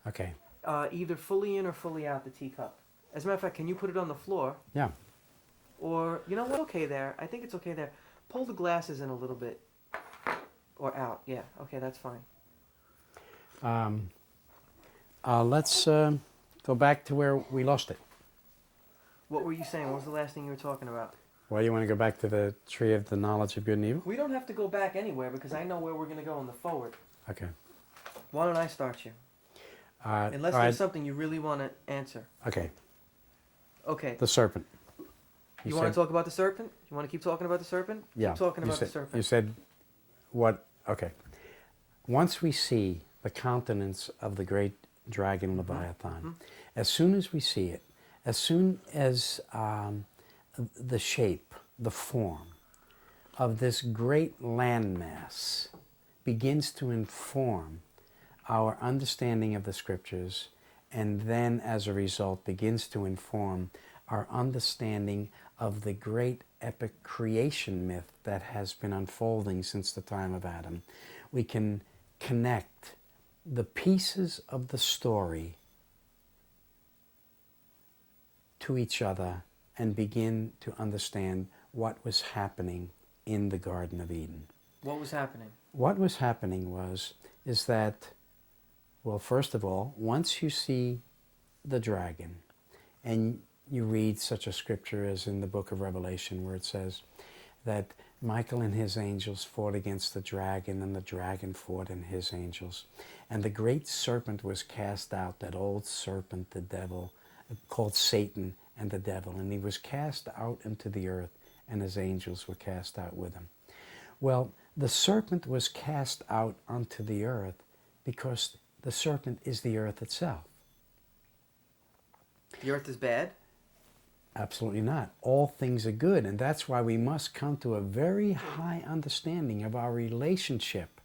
Okay. Either fully in or fully out the teacup. As a matter of fact, can you put it on the floor? Yeah. Or, you know what? Okay there. I think it's okay there. Pull the glasses in a little bit. Or out. Yeah. Okay, that's fine. Let's go back to where we lost it. What were you saying? What was the last thing you were talking about? Well, you want to go back to the tree of the knowledge of good and evil? We don't have to go back anywhere because I know where we're going to go in the forward. Okay. Why don't I start you? Unless all right. there's something you really want to answer. Okay. Okay. The serpent. You want to talk about the serpent? You want to keep talking about the serpent? Yeah. Keep talking about the serpent. You said what? Okay. Once we see the countenance of the great dragon Leviathan, as soon as we see it, as soon as the shape, the form of this great landmass begins to inform our understanding of the scriptures, and then as a result begins to inform our understanding of the great epic creation myth that has been unfolding since the time of Adam, we can connect the pieces of the story to each other and begin to understand what was happening in the Garden of Eden. What was happening? What was happening is that, well, first of all, once you see the dragon and you read such a scripture as in the book of Revelation where it says that Michael and his angels fought against the dragon and the dragon fought and his angels. And the great serpent was cast out, that old serpent, the devil, called Satan and the devil. And he was cast out into the earth and his angels were cast out with him. Well, the serpent was cast out onto the earth because the serpent is the earth itself. The earth is bad? Absolutely not. All things are good, and that's why we must come to a very high understanding of our relationship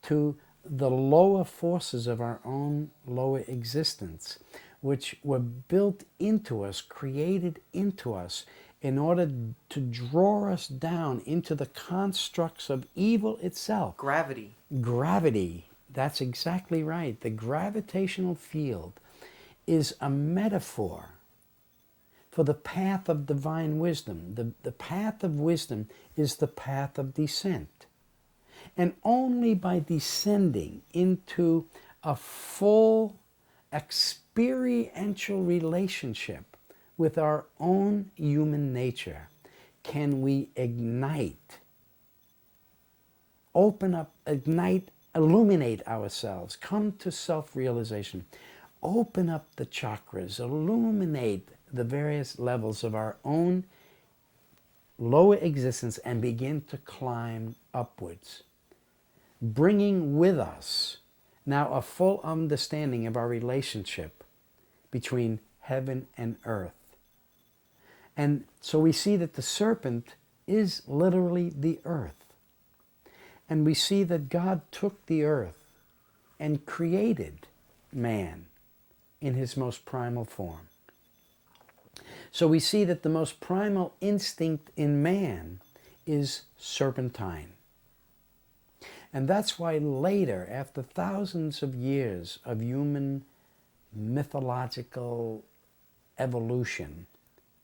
to the lower forces of our own lower existence, which were built into us, created into us, in order to draw us down into the constructs of evil itself. Gravity. Gravity. That's exactly right. The gravitational field is a metaphor for the path of divine wisdom. The path of wisdom is the path of descent. And only by descending into a full experiential relationship with our own human nature can we ignite, open up, ignite, illuminate ourselves, come to self-realization, open up the chakras, illuminate the various levels of our own lower existence and begin to climb upwards, bringing with us now a full understanding of our relationship between heaven and earth. And so we see that the serpent is literally the earth. And we see that God took the earth and created man in his most primal form. So we see that the most primal instinct in man is serpentine. And that's why later, after thousands of years of human mythological evolution,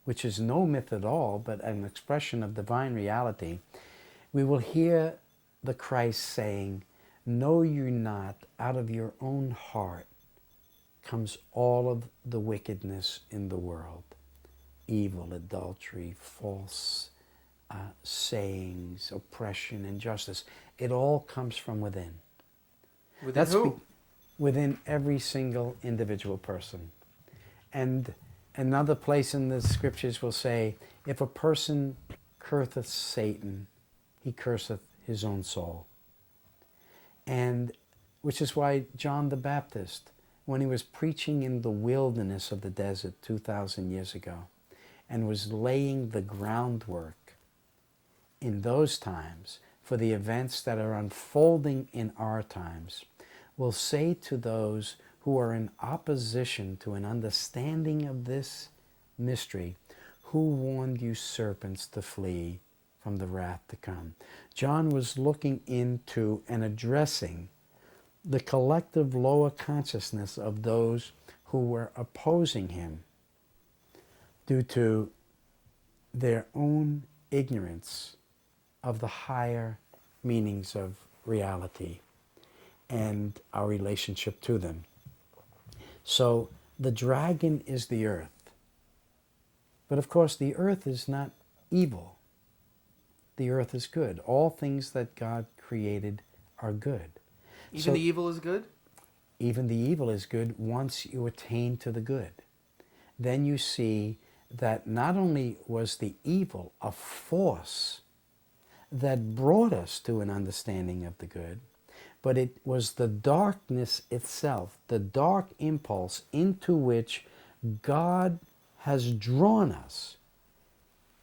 which is no myth at all, but an expression of divine reality, we will hear the Christ saying, "Know you not, out of your own heart comes all of the wickedness in the world. Evil, adultery, false sayings, oppression, injustice. It all comes from within." Within who? Within every single individual person. And another place in the scriptures will say, if a person curseth Satan, he curseth his own soul. And which is why John the Baptist, when he was preaching in the wilderness of the desert 2,000 years ago, and was laying the groundwork in those times for the events that are unfolding in our times, will say to those who are in opposition to an understanding of this mystery, "Who warned you serpents to flee from the wrath to come?" John was looking into and addressing the collective lower consciousness of those who were opposing him due to their own ignorance of the higher meanings of reality and our relationship to them. So the dragon is the earth. But of course, the earth is not evil. The earth is good. All things that God created are good. Even the evil is good? Even the evil is good once you attain to the good. Then you see that not only was the evil a force that brought us to an understanding of the good, but it was the darkness itself, the dark impulse into which God has drawn us,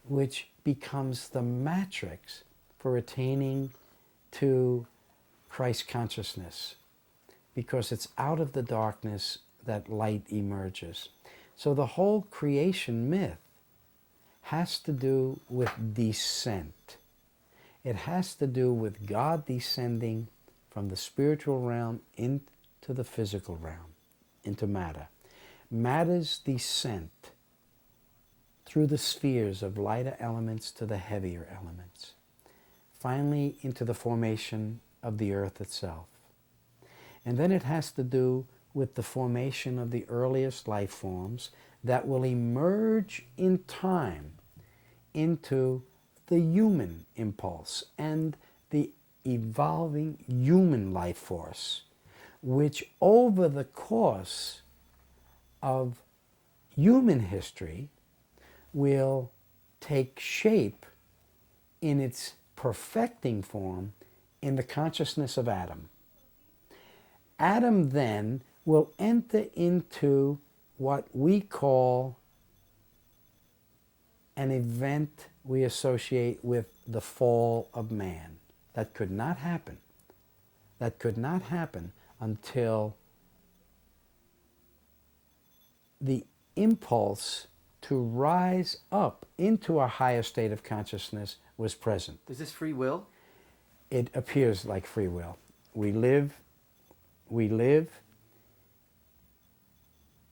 which becomes the matrix for attaining to Christ consciousness, because it's out of the darkness that light emerges. So the whole creation myth has to do with descent. It has to do with God descending from the spiritual realm into the physical realm, into matter. Matter's descent through the spheres of lighter elements to the heavier elements, finally into the formation of the earth itself. And then it has to do with the formation of the earliest life forms that will emerge in time into the human impulse and the evolving human life force, which over the course of human history will take shape in its perfecting form in the consciousness of Adam. Adam then will enter into what we call an event we associate with the fall of man. That could not happen. That could not happen until the impulse to rise up into a higher state of consciousness was present. Is this free will? It appears like free will. We live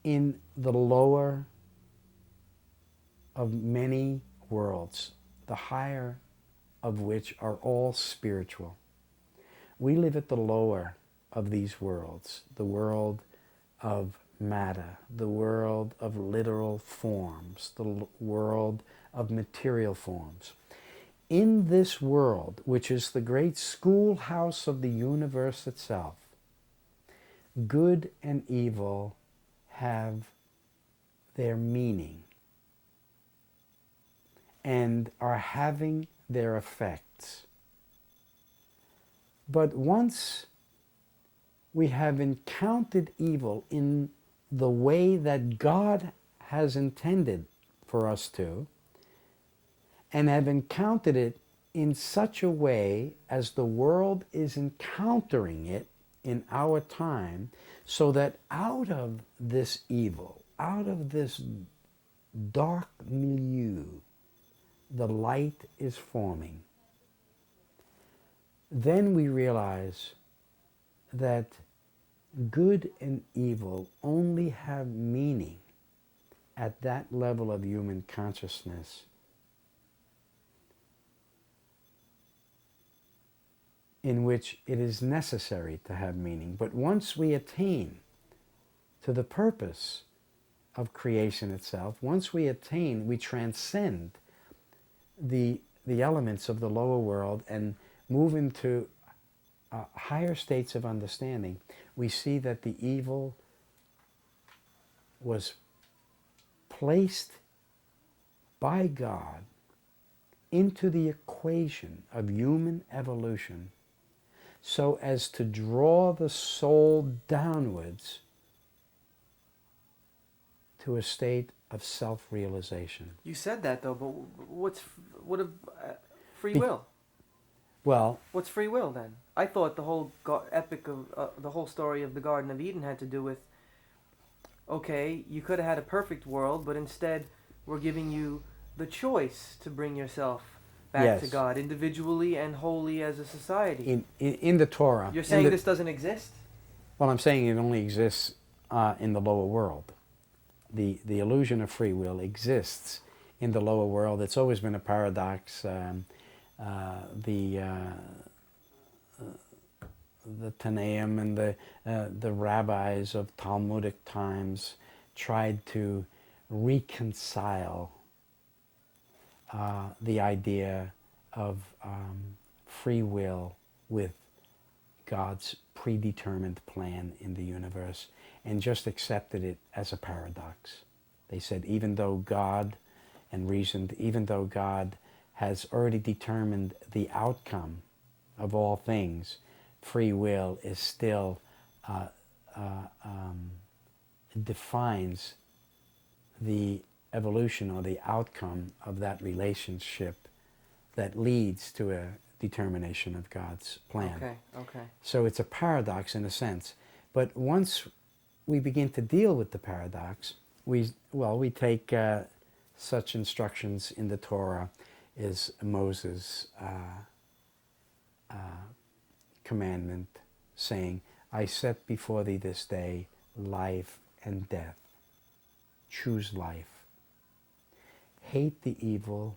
in the lower of many worlds, the higher of which are all spiritual. We live at the lower of these worlds, the world of matter, the world of literal forms, the world of material forms. In this world, which is the great schoolhouse of the universe itself, good and evil have their meaning and are having their effects. But once we have encountered evil in the way that God has intended for us to, and have encountered it in such a way as the world is encountering it in our time, so that out of this evil, out of this dark milieu, the light is forming. Then we realize that good and evil only have meaning at that level of human consciousness. In which it is necessary to have meaning. But once we attain to the purpose of creation itself, once we attain, we transcend the elements of the lower world and move into higher states of understanding, we see that the evil was placed by God into the equation of human evolution so as to draw the soul downwards to a state of self-realization. You said that though, but what of free will? Well, What's free will then? I thought the whole epic of the whole story of the Garden of Eden had to do with, okay, you could have had a perfect world, but instead we're giving you the choice to bring yourself back to Yes. God individually and wholly as a society. in the Torah. You're saying this doesn't exist? Well, I'm saying it only exists in the lower world. The illusion of free will exists in the lower world. It's always been a paradox. The Tanaim and the rabbis of Talmudic times tried to reconcile the idea of free will with God's predetermined plan in the universe, and just accepted it as a paradox. They said even though God, and reasoned, even though God has already determined the outcome of all things, free will is still defines the evolution or the outcome of that relationship that leads to a determination of God's plan. Okay, okay. So it's a paradox in a sense. But once we begin to deal with the paradox, we take such instructions in the Torah is Moses' commandment saying, I set before thee this day life and death. Choose life. Hate the evil,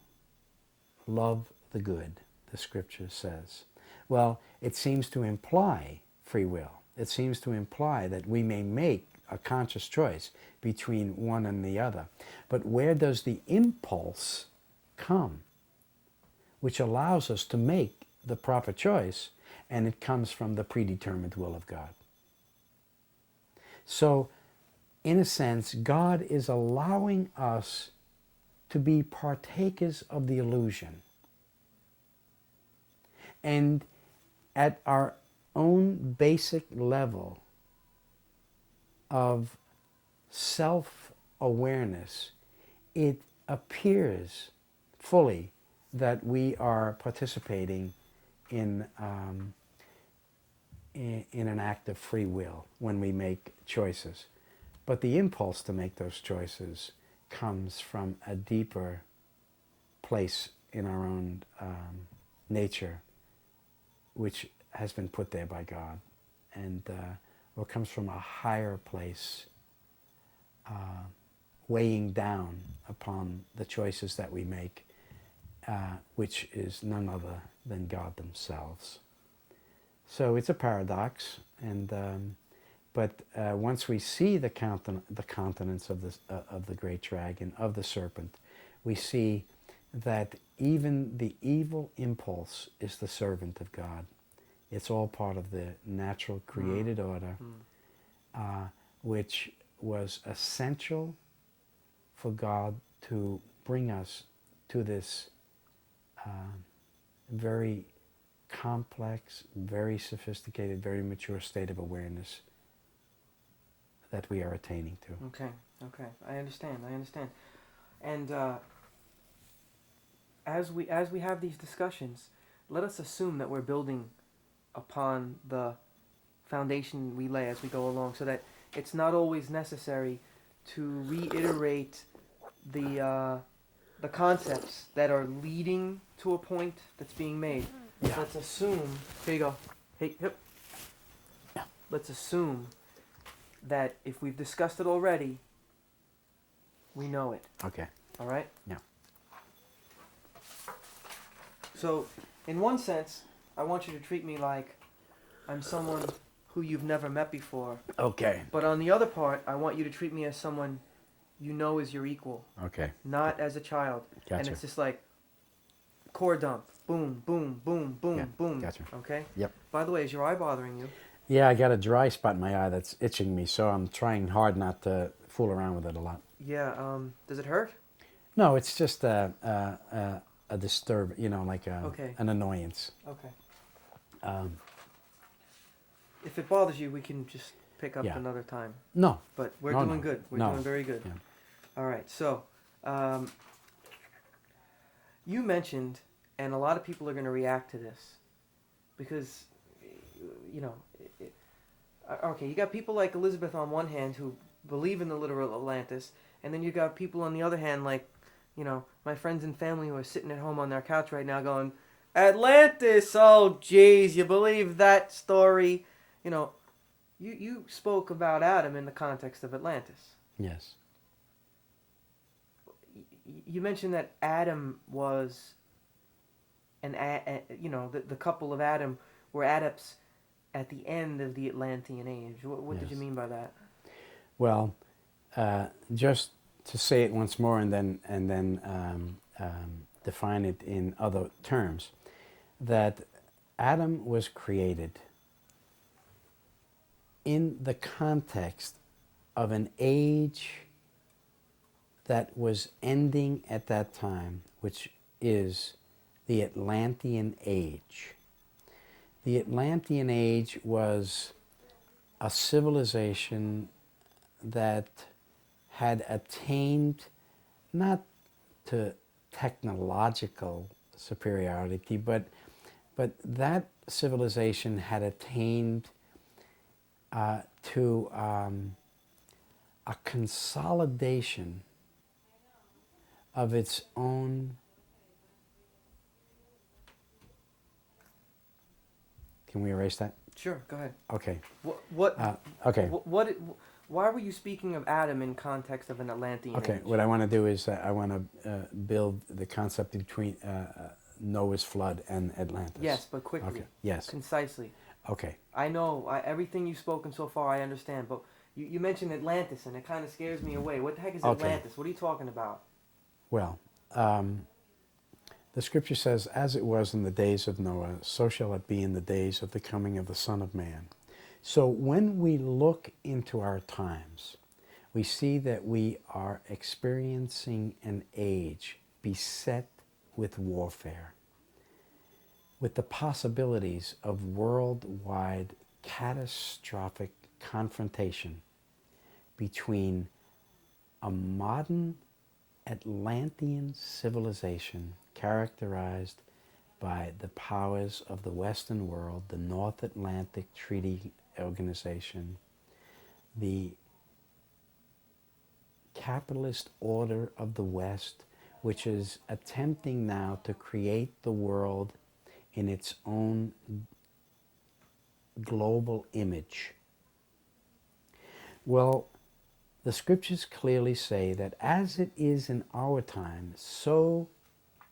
love the good, the scripture says. Well, it seems to imply free will. It seems to imply that we may make a conscious choice between one and the other. But where does the impulse come, which allows us to make the proper choice? And it comes from the predetermined will of God. So, in a sense, God is allowing us to be partakers of the illusion. And at our own basic level of self-awareness, it appears fully that we are participating in an act of free will when we make choices. But the impulse to make those choices comes from a deeper place in our own nature, which has been put there by God, and or comes from a higher place, weighing down upon the choices that we make, which is none other than God themselves. So it's a paradox, and but once we see the countenance of the great dragon, of the serpent, we see that even the evil impulse is the servant of God. It's all part of the natural created order, which was essential for God to bring us to this very complex, very sophisticated, very mature state of awareness that we are attaining to. Okay, okay. I understand. And as we have these discussions, let us assume that we're building upon the foundation we lay as we go along, so that it's not always necessary to reiterate the concepts that are leading to a point that's being made. Yeah. Let's assume. Here you go. Hey, hip. Yeah. Let's assume that if we've discussed it already, we know it. Okay. All right? Yeah. So, in one sense, I want you to treat me like I'm someone who you've never met before. Okay. But on the other part, I want you to treat me as someone you know is your equal, Okay. not as a child. Gotcha. And it's just like core dump. Boom, boom, boom, boom, Yeah, boom. gotcha. Okay? Yep. By the way, is your eye bothering you? Yeah, I got a dry spot in my eye that's itching me, so I'm trying hard not to fool around with it a lot. Yeah, does it hurt? No, it's just a disturb, like Okay. an annoyance. Okay. Um, If it bothers you, we can just pick up Yeah. another time. no, But we're No, doing no. good. We're No. doing very good. Yeah. All right. So, you mentioned, and a lot of people are going to react to this, because, okay, you got people like Elizabeth on one hand who believe in the literal Atlantis, and then you got people on the other hand like, my friends and family who are sitting at home on their couch right now going, Atlantis, oh jeez, you believe that story? You You spoke about Adam in the context of Atlantis. Yes. You mentioned that Adam was the couple of Adam were adepts at the end of the Atlantean age. What did you Yes. mean by that? Well, just to say it once more and then define it in other terms, that Adam was created in the context of an age that was ending at that time, which is the Atlantean Age. The Atlantean Age was a civilization that had attained not to technological superiority, but that civilization had attained to a consolidation of its own. Can we erase that? Sure, go ahead. Okay. Okay. Why were you speaking of Adam in context of an Atlantean Okay. age? What I want to do is I want to build the concept between Noah's flood and Atlantis. Yes, but quickly. Okay. Yes. Concisely. Okay. I know everything you've spoken so far. I understand, but you mentioned Atlantis, and it kind of scares me away. What the heck is Okay. Atlantis? What are you talking about? Well, the scripture says, "As it was in the days of Noah, so shall it be in the days of the coming of the Son of Man." So when we look into our times, we see that we are experiencing an age beset with warfare, with the possibilities of worldwide catastrophic confrontation between a modern Atlantean civilization characterized by the powers of the Western world, the North Atlantic Treaty Organization, the capitalist order of the West, which is attempting now to create the world in its own global image. Well, the scriptures clearly say that as it is in our time, so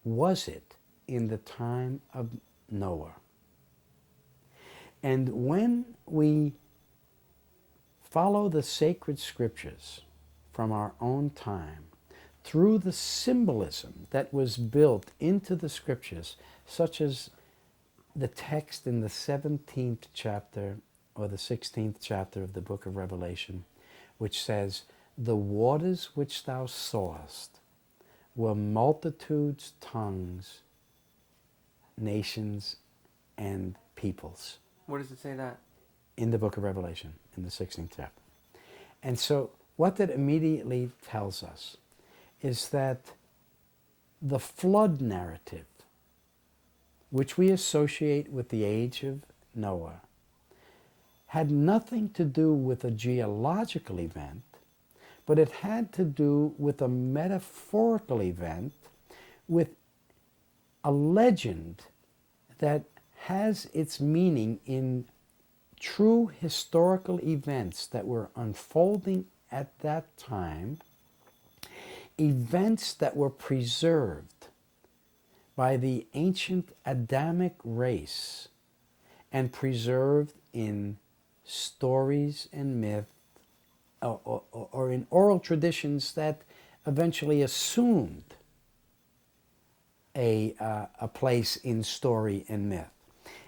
was it in the time of Noah. And when we follow the sacred scriptures from our own time, through the symbolism that was built into the scriptures, such as the text in the 17th chapter or the 16th chapter of the book of Revelation, which says, "The waters which thou sawest were multitudes, tongues, nations, and peoples." Where does it say that? In the book of Revelation, in the 16th chapter. And so what that immediately tells us is that the flood narrative, which we associate with the age of Noah, had nothing to do with a geological event, but it had to do with a metaphorical event, with a legend that has its meaning in true historical events that were unfolding at that time, events that were preserved by the ancient Adamic race and preserved in stories and myth or in oral traditions that eventually assumed a place in story and myth.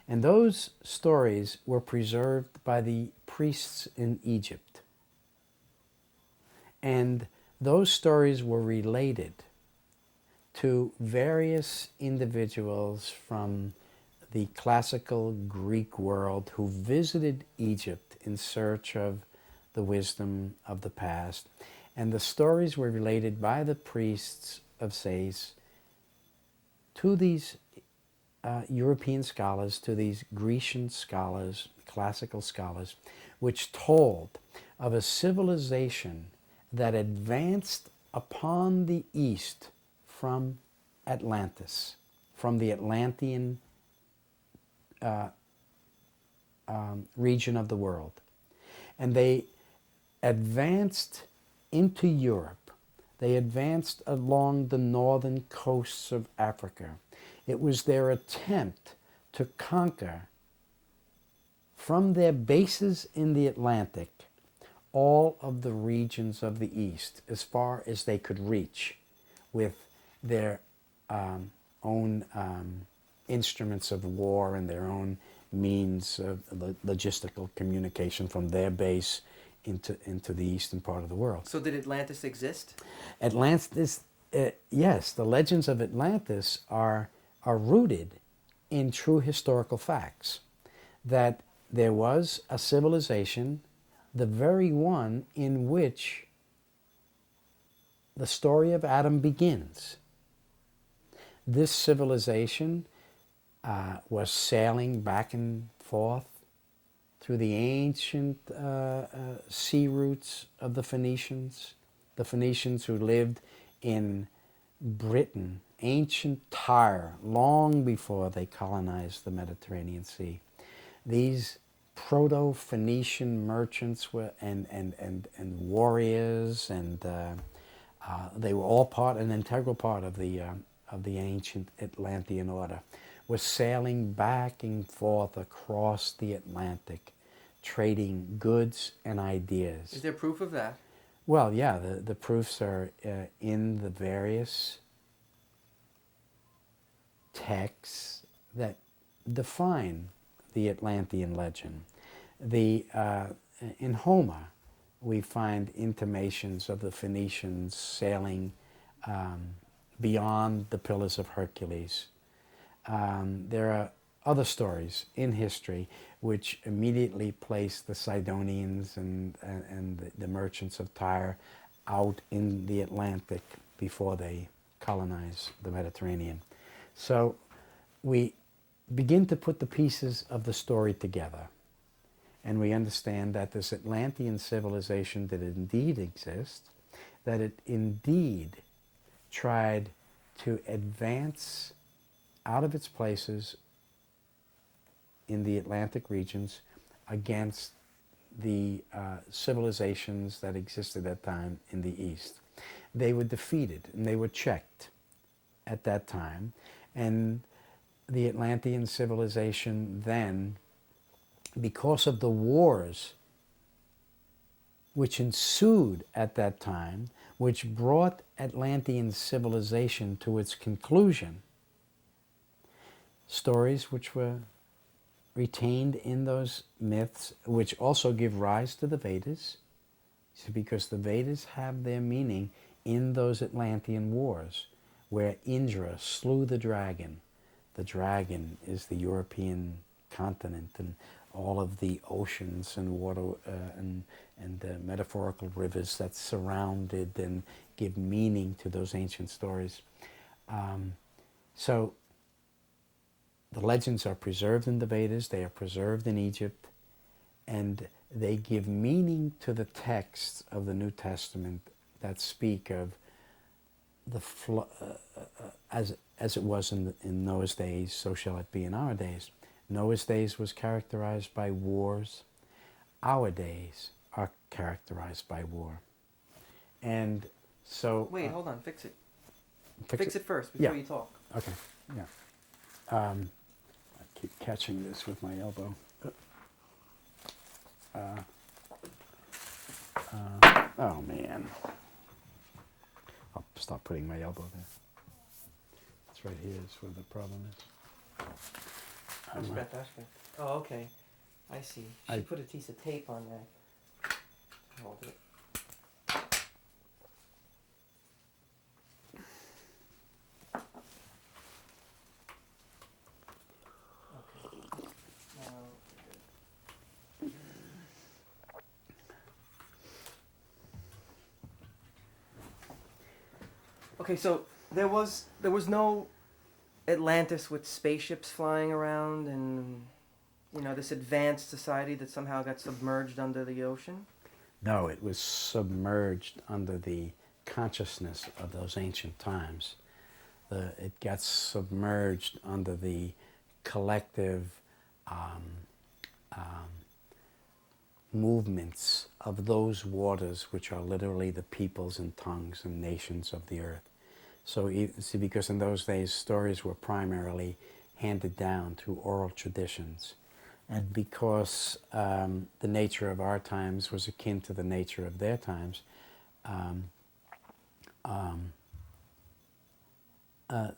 And those stories were preserved by the priests in Egypt. And those stories were related to various individuals from the classical Greek world who visited Egypt in search of the wisdom of the past. And the stories were related by the priests of Sais to these European scholars, to these Grecian scholars, classical scholars, which told of a civilization that advanced upon the east from Atlantis, from the Atlantean region of the world. And they advanced into Europe. They advanced along the northern coasts of Africa. It was their attempt to conquer from their bases in the Atlantic all of the regions of the East as far as they could reach with their own instruments of war and their own means of logistical communication from their base into the eastern part of the world. So did Atlantis exist? Atlantis, yes, the legends of Atlantis are rooted in true historical facts. That there was a civilization, the very one in which the story of Adam begins. This civilization was sailing back and forth through the ancient sea routes of the Phoenicians who lived in Britain, ancient Tyre, long before they colonized the Mediterranean Sea. These proto-Phoenician merchants were and warriors, and they were all an integral part of the ancient Atlantean order, was sailing back and forth across the Atlantic, trading goods and ideas. Is there proof of that? Well, yeah, the proofs are in the various texts that define the Atlantean legend. In Homer, we find intimations of the Phoenicians sailing beyond the Pillars of Hercules. There are other stories in history which immediately place the Sidonians and the merchants of Tyre out in the Atlantic before they colonize the Mediterranean. So we begin to put the pieces of the story together, and we understand that this Atlantean civilization did indeed exist, that it indeed tried to advance out of its places in the Atlantic regions against the civilizations that existed at that time in the East. They were defeated and they were checked at that time, and the Atlantean civilization then, because of the wars which ensued at that time, which brought Atlantean civilization to its conclusion, stories which were retained in those myths, which also give rise to the Vedas, because the Vedas have their meaning in those Atlantean wars, where Indra slew the dragon. The dragon is the European continent, and all of the oceans and water and metaphorical rivers that surround it and give meaning to those ancient stories. So the legends are preserved in the Vedas, they are preserved in Egypt, and they give meaning to the texts of the New Testament that speak of the as it was in Noah's days, so shall it be in our days. Noah's days was characterized by wars. Our days are characterized by war. And so... Wait, hold on, fix it. Fix Fix it first before you talk. Okay, yeah. I keep catching this with my elbow. Oh man. I'll stop putting my elbow there. It's right here is where the problem is. Oh, okay. I see. She put a piece of tape on there. Hold it. Okay. Now, okay, so there was no Atlantis with spaceships flying around and, you know, this advanced society that somehow got submerged under the ocean? No, it was submerged under the consciousness of those ancient times. It got submerged under the collective movements of those waters, which are literally the peoples and tongues and nations of the earth. So, see, because in those days stories were primarily handed down through oral traditions, and because the nature of our times was akin to the nature of their times, um,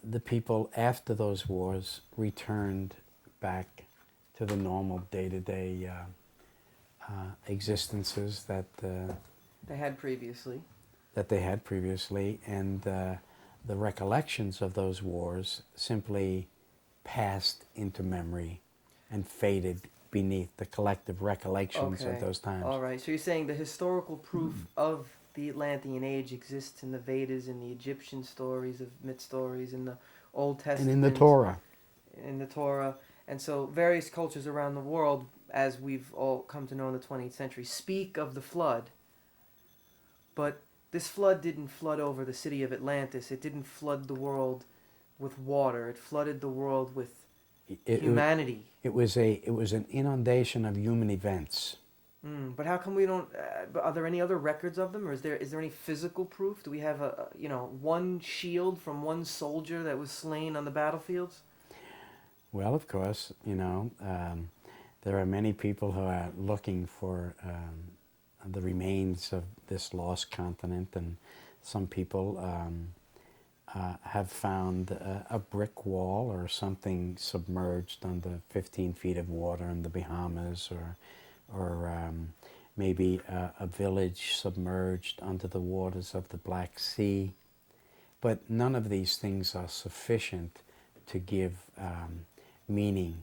the people after those wars returned back to the normal day-to-day existences They had previously. that they had previously, and the recollections of those wars simply passed into memory and faded beneath the collective recollections of those times. All right. So you're saying the historical proof of the Atlantean age exists in the Vedas, in the Egyptian stories, of myth stories, in the Old Testament, And in the Torah. in the Torah, and so various cultures around the world, as we've all come to know in the 20th century, speak of the flood. But this flood didn't flood over the city of Atlantis. It didn't flood the world with water. It flooded the world with humanity. It was an inundation of human events. But how come we don't? Are there any other records of them, or is there any physical proof? Do we have one shield from one soldier that was slain on the battlefields? Well, of course, there are many people who are looking for the remains of this lost continent, and some people have found a brick wall or something submerged under 15 feet of water in the Bahamas, or maybe a village submerged under the waters of the Black Sea. But none of these things are sufficient to give meaning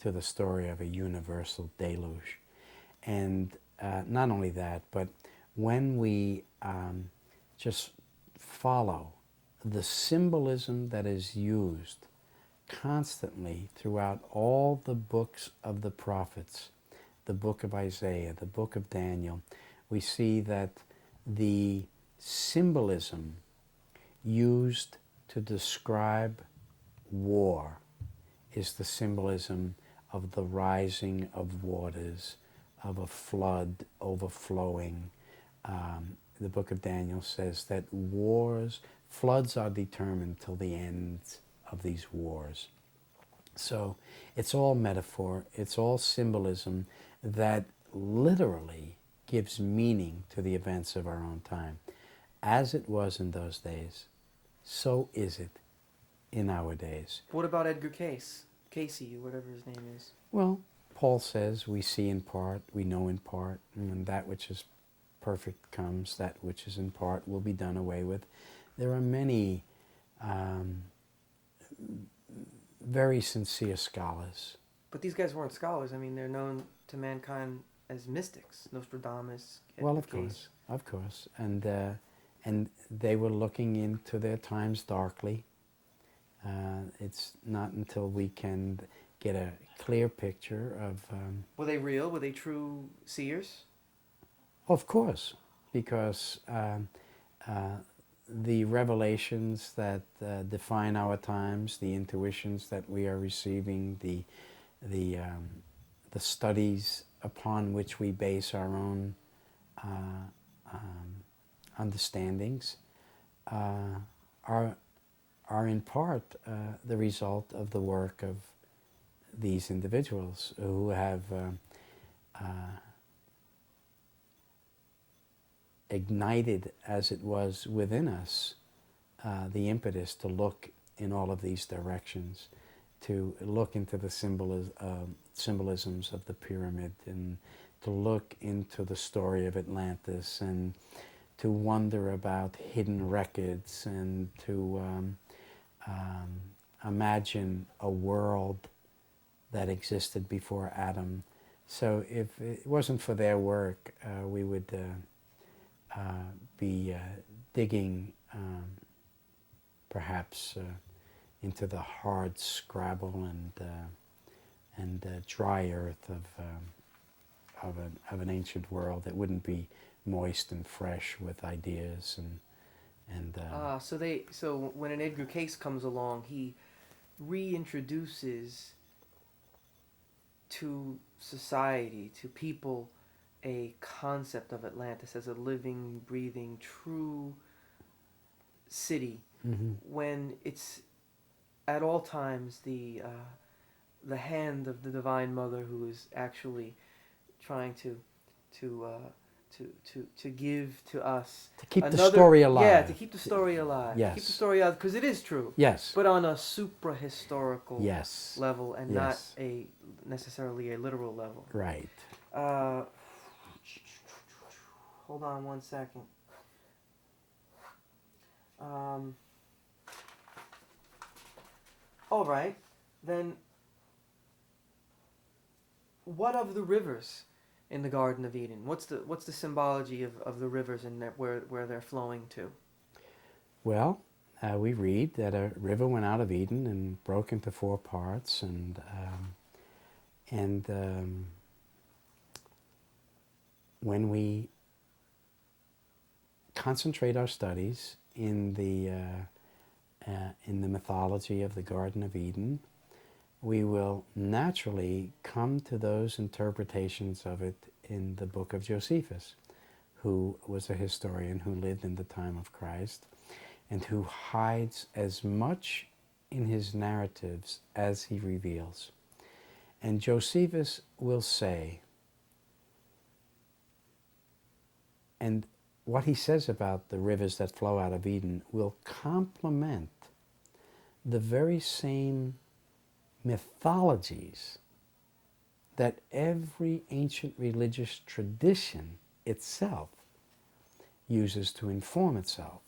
to the story of a universal deluge. And not only that, but when we just follow the symbolism that is used constantly throughout all the books of the prophets, the book of Isaiah, the book of Daniel, we see that the symbolism used to describe war is the symbolism of the rising of waters, of a flood overflowing. The book of Daniel says that floods are determined till the end of these wars. So it's all metaphor, it's all symbolism that literally gives meaning to the events of our own time. As it was in those days, so is it in our days. What about Edgar Cayce? Casey, or whatever his name is. Well, Paul says we see in part, we know in part, and when that which is perfect comes, that which is in part will be done away with. There are many very sincere scholars. But these guys weren't scholars. I mean, they're known to mankind as mystics. Nostradamus. Well, of course, and they were looking into their times darkly. It's not until we can get a clear picture of. Were they real? Were they true seers? Of course, because the revelations that define our times, the intuitions that we are receiving, the studies upon which we base our own understandings, are in part the result of the work of these individuals who have ignited, as it was within us, the impetus to look in all of these directions, to look into the symbolisms of the pyramid, and to look into the story of Atlantis, and to wonder about hidden records, and to imagine a world that existed before Adam. So if it wasn't for their work, we would be digging perhaps into the hard scrabble and dry earth of an ancient world that wouldn't be moist and fresh with ideas so when an Edgar Cayce comes along, he reintroduces to society, to people, a concept of Atlantis as a living, breathing, true city, when it's at all times the hand of the Divine Mother who is actually trying to uh, to give to us To keep the another, story alive. yeah, to keep the story alive, Yes. keep the story alive, because it is true, Yes. but on a supra historical Yes. level and Yes. not a necessarily a literal level. Right. Uh, hold on one second. All right, then. What of the rivers in the Garden of Eden? What's the symbology of the rivers and where they're flowing to? Well, we read that a river went out of Eden and broke into 4 parts, and when we concentrate our studies in the mythology of the Garden of Eden, we will naturally come to those interpretations of it in the book of Josephus, who was a historian who lived in the time of Christ and who hides as much in his narratives as he reveals. And Josephus will say, and what he says about the rivers that flow out of Eden will complement the very same mythologies that every ancient religious tradition itself uses to inform itself.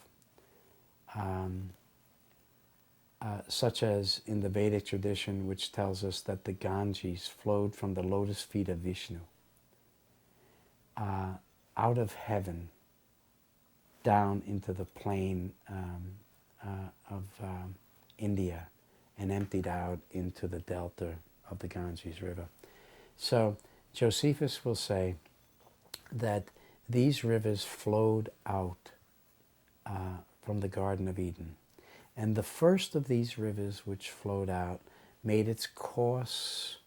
Such as in the Vedic tradition, which tells us that the Ganges flowed from the lotus feet of Vishnu, out of heaven, down into the plain of India, and emptied out into the delta of the Ganges River. So Josephus will say that these rivers flowed out from the Garden of Eden. And the first of these rivers which flowed out made its course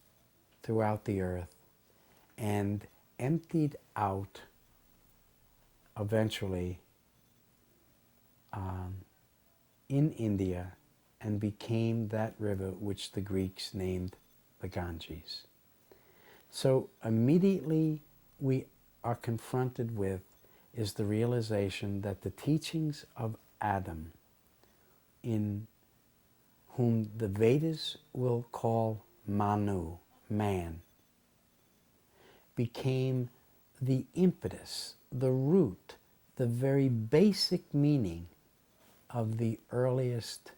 throughout the earth and emptied out eventually in India and became that river which the Greeks named the Ganges. So immediately we are confronted with is the realization that the teachings of Adam, in whom the Vedas will call Manu, man, became the impetus, the root, the very basic meaning of the earliest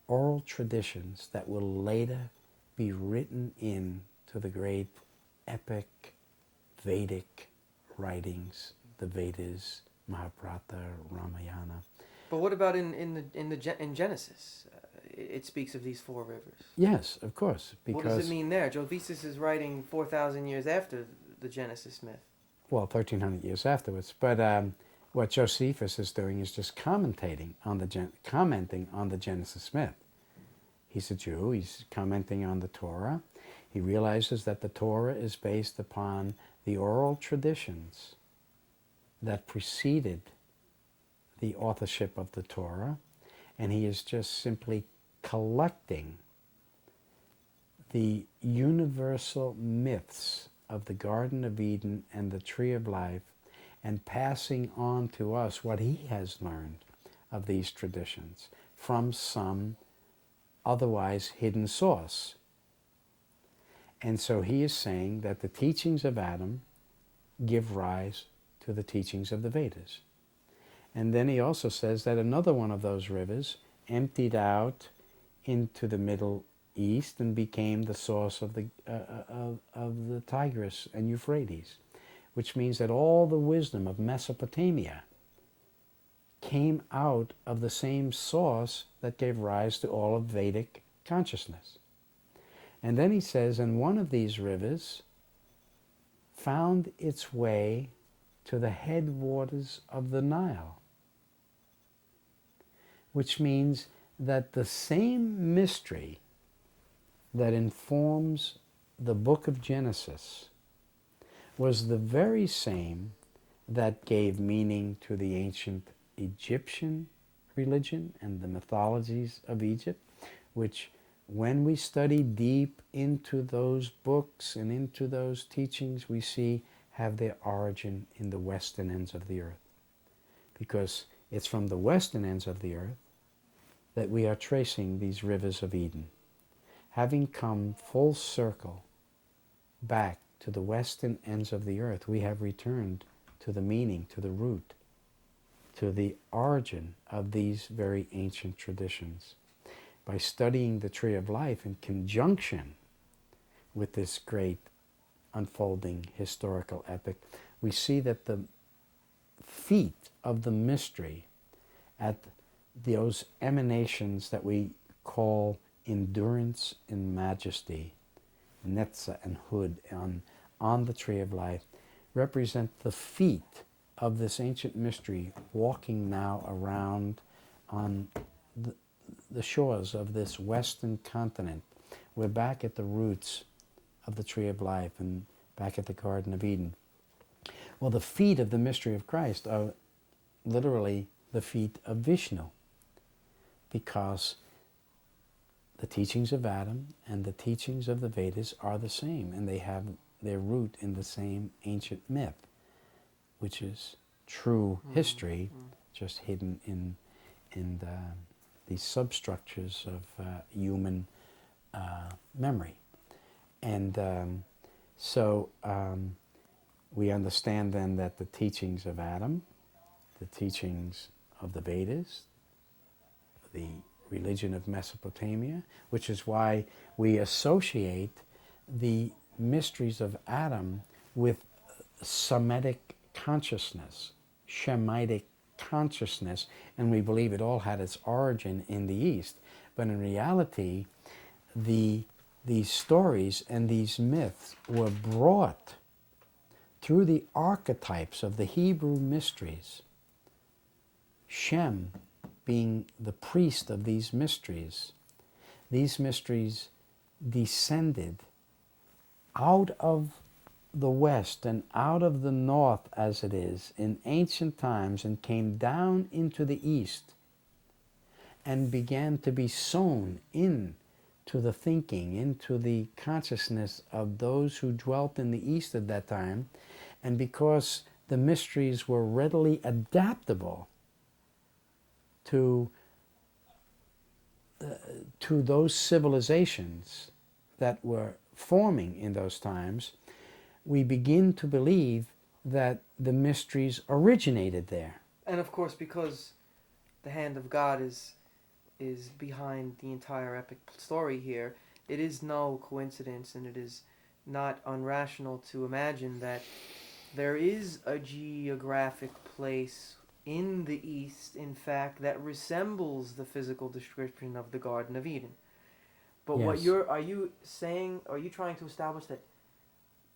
oral traditions that will later be written into the great epic Vedic writings, the Vedas, Mahabharata, Ramayana. But what about in Genesis? It speaks of these 4 rivers. Yes, of course. Because, what does it mean there? Josephus is writing 4,000 years after the Genesis myth. Well, 1,300 years afterwards. But what Josephus is doing is just commenting on the Genesis myth. He's a Jew. He's commenting on the Torah. He realizes that the Torah is based upon the oral traditions that preceded the authorship of the Torah, and he is just simply collecting the universal myths of the Garden of Eden and the Tree of Life and passing on to us what he has learned of these traditions from some otherwise hidden source. And so he is saying that the teachings of Adam give rise to the teachings of the Vedas. And then he also says that another one of those rivers emptied out into the Middle East and became the source of the Tigris and Euphrates, which means that all the wisdom of Mesopotamia came out of the same source that gave rise to all of Vedic consciousness. And then he says, and one of these rivers found its way to the headwaters of the Nile, which means that the same mystery that informs the book of Genesis was the very same that gave meaning to the ancient Egyptian religion and the mythologies of Egypt, which when we study deep into those books and into those teachings, we see have their origin in the western ends of the earth. Because it's from the western ends of the earth that we are tracing these rivers of Eden. Having come full circle back to the western ends of the earth, we have returned to the meaning, to the root, to the origin of these very ancient traditions. By studying the Tree of Life in conjunction with this great unfolding historical epic, we see that the feet of the mystery at those emanations that we call endurance and majesty, Netzah and Hud, on the Tree of Life, represent the feet of this ancient mystery walking now around on the shores of this western continent. We're back at the roots of the Tree of Life and back at the Garden of Eden. Well, the feet of the mystery of Christ are literally the feet of Vishnu, because the teachings of Adam and the teachings of the Vedas are the same, and they have their root in the same ancient myth, which is true history, just hidden in these substructures of human memory. And so we understand then that the teachings of Adam, the teachings of the Vedas, the religion of Mesopotamia, which is why we associate the mysteries of Adam with Semitic consciousness, Shemitic consciousness, and we believe it all had its origin in the East. But in reality, these stories and these myths were brought through the archetypes of the Hebrew mysteries. Shem being the priest of these mysteries descended out of the west and out of the north, as it is, in ancient times, and came down into the east and began to be sown into the thinking, into the consciousness of those who dwelt in the east at that time. And because the mysteries were readily adaptable to those civilizations that were forming in those times, we begin to believe that the mysteries originated there. And of course, because the hand of God is behind the entire epic story here, it is no coincidence, and it is not unrational to imagine that there is a geographic place in the East, in fact, that resembles the physical description of the Garden of Eden. But Yes. are you trying to establish that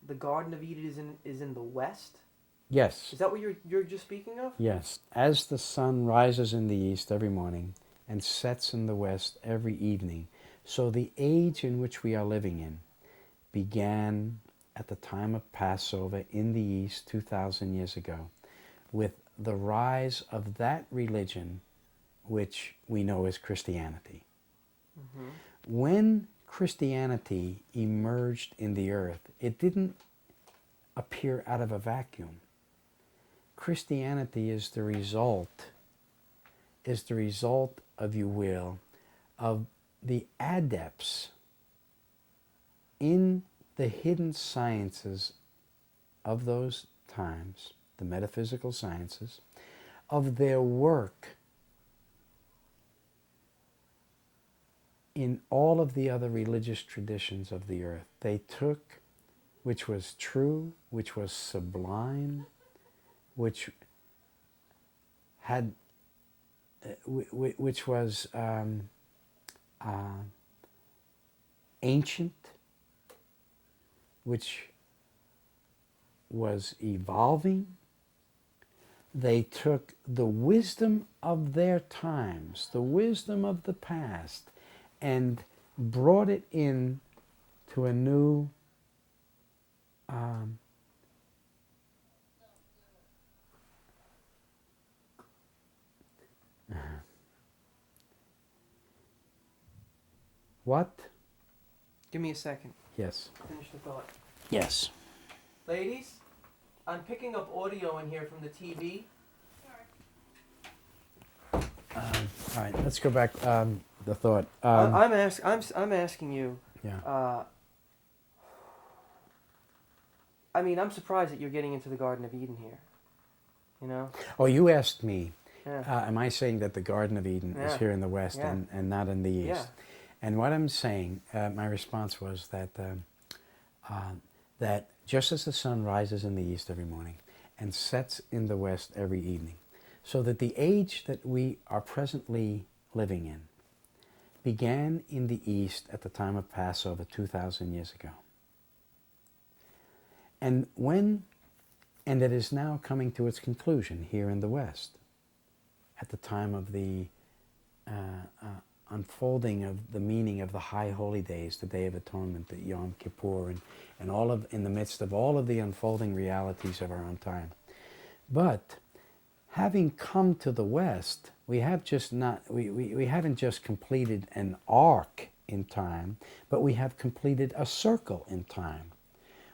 the Garden of Eden is in the West? Yes. Is that what you're just speaking of? Yes. As the sun rises in the east every morning and sets in the west every evening, so the age in which we are living in began at the time of Passover in the east 2,000 years ago, with the rise of that religion which we know as Christianity. Mm-hmm. When Christianity emerged in the earth, it didn't appear out of a vacuum. Christianity is the result, if you will, of the adepts in the hidden sciences of those times, the metaphysical sciences, of their work in all of the other religious traditions of the earth. They took, which was true, which was sublime, which had, which was ancient, which was evolving. They took the wisdom of their times, the wisdom of the past, and brought it in to a new Um, what? Give me a second. Yes. Finish the thought. Yes. Ladies, I'm picking up audio in here from the TV. All right, let's go back. The thought. I'm asking you. Yeah. I mean, I'm surprised that you're getting into the Garden of Eden here. You know? Oh, you asked me. Yeah. Am I saying that the Garden of Eden is Yeah. here in the West Yeah. and not in the East? Yeah. And what I'm saying, my response was that just as the sun rises in the East every morning and sets in the West every evening, so that the age that we are presently living in began in the East at the time of Passover 2,000 years ago. And it is now coming to its conclusion here in the West at the time of the unfolding of the meaning of the high holy days, the Day of Atonement, the Yom Kippur, and all of, in the midst of all of the unfolding realities of our own time. But having come to the West, we haven't just completed an arc in time, but we have completed a circle in time.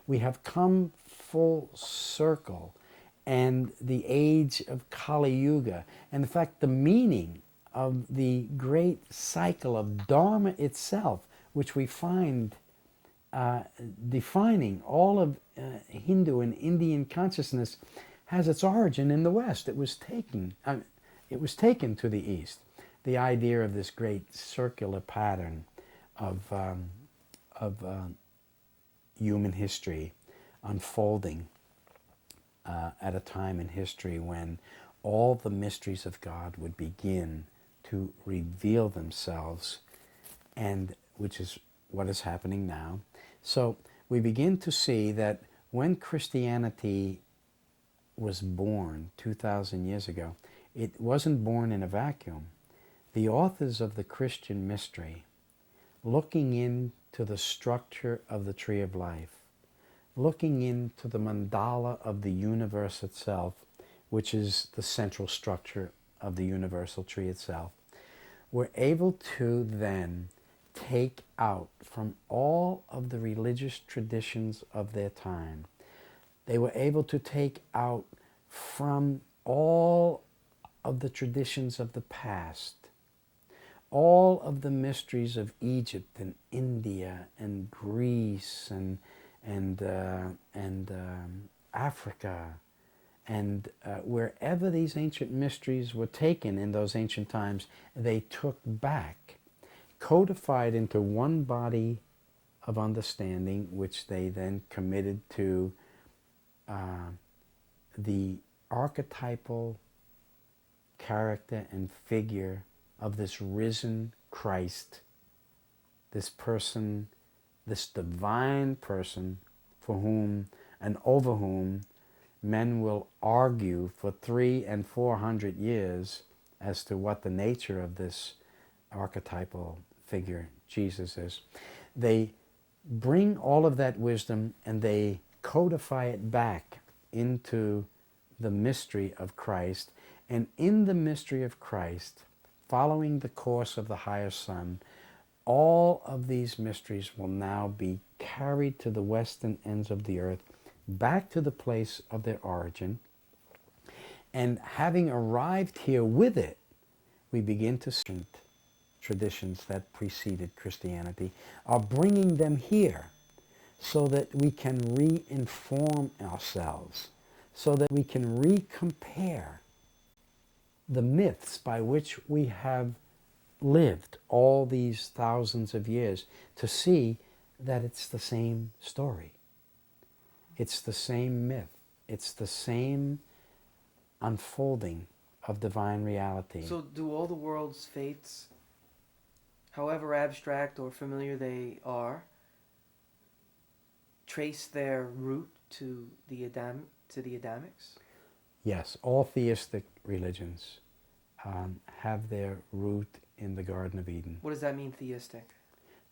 We have come full circle, and the age of Kali Yuga, and in fact the meaning of the great cycle of Dharma itself, which we find defining all of Hindu and Indian consciousness, has its origin in the West. It was taken to the East. The idea of this great circular pattern of human history unfolding at a time in history when all the mysteries of God would begin to reveal themselves, and which is what is happening now. So we begin to see that when Christianity was born 2,000 years ago, it wasn't born in a vacuum. The authors of the Christian mystery, looking into the structure of the tree of life, looking into the mandala of the universe itself, which is the central structure of the universal tree itself, were able to then take out from all of the religious traditions of their time. They were able to take out from all of the traditions of the past, all of the mysteries of Egypt and India and Greece and Africa, and wherever these ancient mysteries were taken in those ancient times, they took back, codified into one body of understanding, which they then committed to the archetypal character and figure of this risen Christ, this person, this divine person for whom and over whom men will argue for 300 and 400 years as to what the nature of this archetypal figure Jesus is. They bring all of that wisdom and they codify it back into the mystery of Christ. And in the mystery of Christ, following the course of the higher sun, all of these mysteries will now be carried to the western ends of the earth, back to the place of their origin. And having arrived here with it, we begin to see traditions that preceded Christianity are bringing them here so that we can re-inform ourselves, so that we can re-compare the myths by which we have lived all these thousands of years to see that it's the same story. It's the same myth. It's the same unfolding of divine reality. So do all the world's faiths, however abstract or familiar they are, trace their root to the Adamics? Yes, all theistic religions have their root in the Garden of Eden. What does that mean, theistic?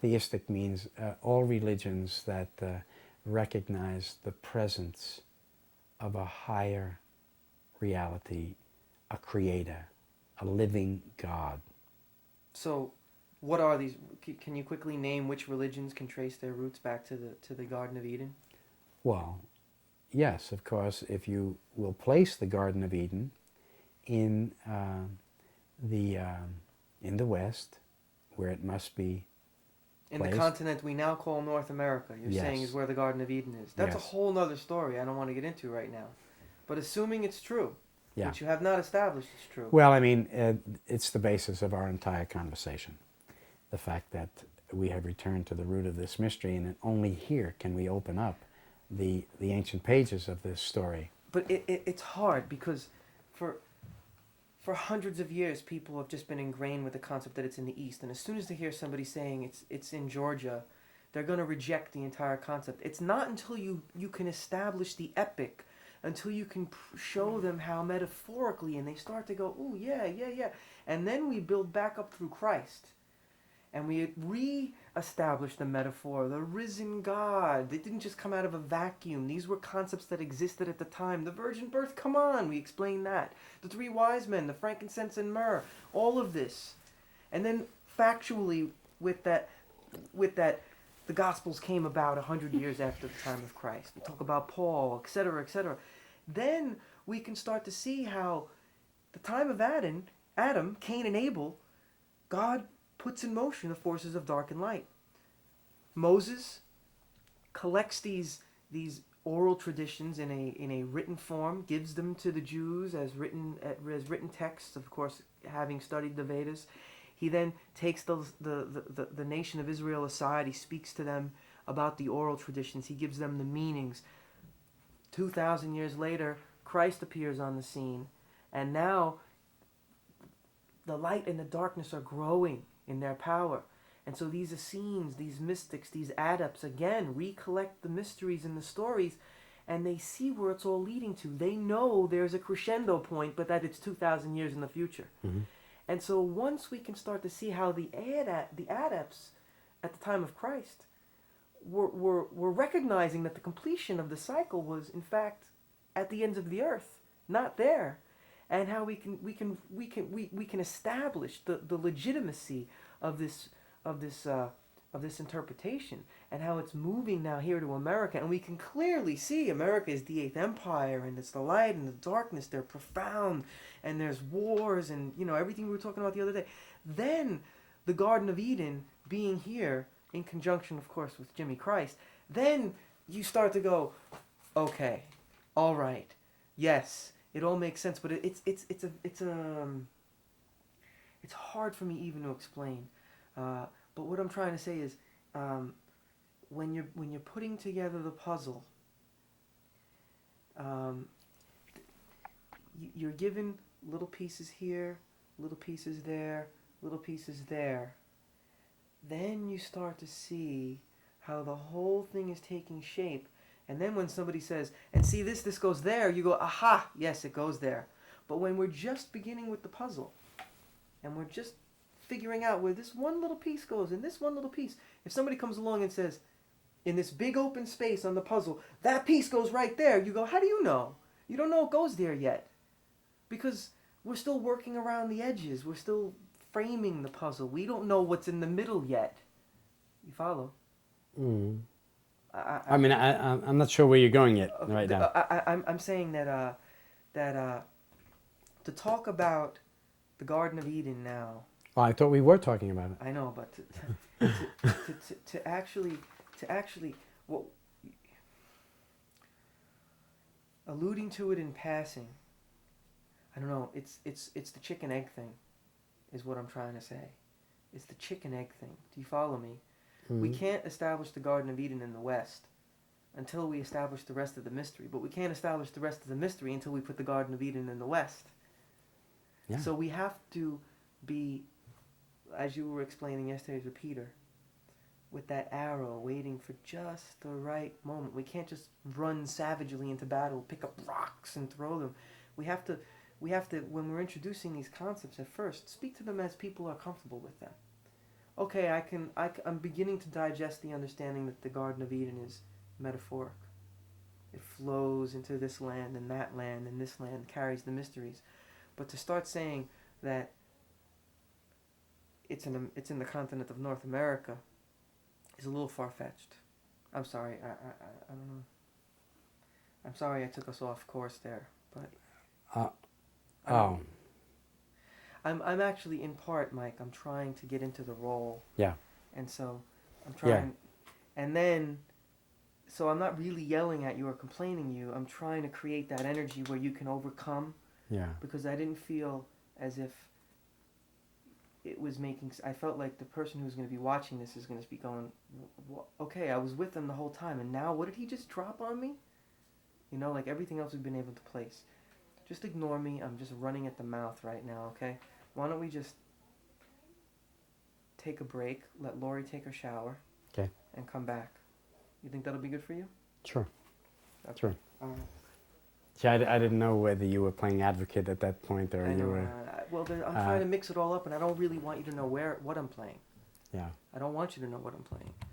Theistic means all religions that recognize the presence of a higher reality, a creator, a living God. So, what are these? Can you quickly name which religions can trace their roots back to the Garden of Eden? Well, yes, of course, if you will place the Garden of Eden in the in the West, where it must be In the placed. continent we now call North America, you're saying Yes. is where the Garden of Eden is. That's a Yes. whole nother story I don't want to get into right now. But assuming it's true, Yeah. which you have not established is true. Well, I mean, it's the basis of our entire conversation. The fact that we have returned to the root of this mystery, and only here can we open up the ancient pages of this story. But it's hard because for hundreds of years people have just been ingrained with the concept that it's in the East. And as soon as they hear somebody saying it's in Georgia, they're going to reject the entire concept. It's not until you can establish the epic, until you can show them how metaphorically, and they start to go, oh, yeah, yeah, yeah. And then we build back up through Christ. And we re-establish the metaphor, the risen God. It didn't just come out of a vacuum. These were concepts that existed at the time. The virgin birth, come on, we explain that. The three wise men, the frankincense and myrrh, all of this. And then factually, with that, the Gospels came about 100 years after the time of Christ. We talk about Paul, etc., etc. Then we can start to see how the time of Adam, Cain and Abel, God puts in motion the forces of dark and light. Moses collects these oral traditions in a written form, gives them to the Jews as written texts, of course, having studied the Vedas. He then takes the nation of Israel aside. He speaks to them about the oral traditions. He gives them the meanings. 2,000 years later, Christ appears on the scene, and now the light and the darkness are growing in their power. And so these Essenes, these mystics, these adepts, again, recollect the mysteries and the stories, and they see where it's all leading to. They know there's a crescendo point, but that it's 2,000 years in the future. Mm-hmm. And so once we can start to see how the adepts at the time of Christ were recognizing that the completion of the cycle was, in fact, at the ends of the earth, not there. And how we can establish the legitimacy of this interpretation, and how it's moving now here to America, and we can clearly see America is the eighth empire, and it's the light and the darkness. They're profound, and there's wars, and everything we were talking about the other day. Then the Garden of Eden being here in conjunction, of course, with Jimmy Christ. Then you start to go, okay, all right, yes. It all makes sense, but it's hard for me even to explain. But what I'm trying to say is, when you're putting together the puzzle, you're given little pieces here, little pieces there, little pieces there. Then you start to see how the whole thing is taking shape. And then when somebody says, and see this goes there, you go, aha, yes, it goes there. But when we're just beginning with the puzzle, and we're just figuring out where this one little piece goes, and this one little piece, if somebody comes along and says, in this big open space on the puzzle, that piece goes right there, you go, how do you know? You don't know it goes there yet. Because we're still working around the edges. We're still framing the puzzle. We don't know what's in the middle yet. You follow? Mm. I'm not sure where you're going yet right now. I'm saying that to talk about the Garden of Eden now. Well, I thought we were talking about it. I know, but to actually, well, alluding to it in passing. I don't know. It's the chicken egg thing, is what I'm trying to say. It's the chicken egg thing. Do you follow me? Mm-hmm. We can't establish the Garden of Eden in the West until we establish the rest of the mystery. But we can't establish the rest of the mystery until we put the Garden of Eden in the West. Yeah. So we have to be, as you were explaining yesterday to Peter, with that arrow waiting for just the right moment. We can't just run savagely into battle, pick up rocks and throw them. We have to, when we're introducing these concepts at first, speak to them as people are comfortable with them. Okay, I'm beginning to digest the understanding that the Garden of Eden metaphoric. It flows into this land and that land, and this land carries the mysteries. But to start saying that it's in the continent of North America is a little far fetched. I'm sorry. I don't know. I'm sorry I took us off course there, but Uh, I'm- oh, I'm actually in part, Mike. I'm trying to get into the role, yeah, and so I'm Yeah. trying, and then, so I'm not really yelling at you or complaining you. I'm trying to create that energy where you can overcome, yeah, because I didn't feel as if it was making. I felt like the person who's going to be watching this is going to be going, okay, I was with them the whole time, and now what did he just drop on me? You know, like everything else we've been able to place. Just ignore me. I'm just running at the mouth right now, okay? Why don't we just take a break, let Lori take her shower, okay, and come back? You think that'll be good for you? sure, Okay. sure. All right. See, I didn't know whether you were playing advocate at that point or I you know. were, Well, I'm trying to mix it all up, and I don't really want you to know what I'm playing. yeah. I don't want you to know what I'm playing.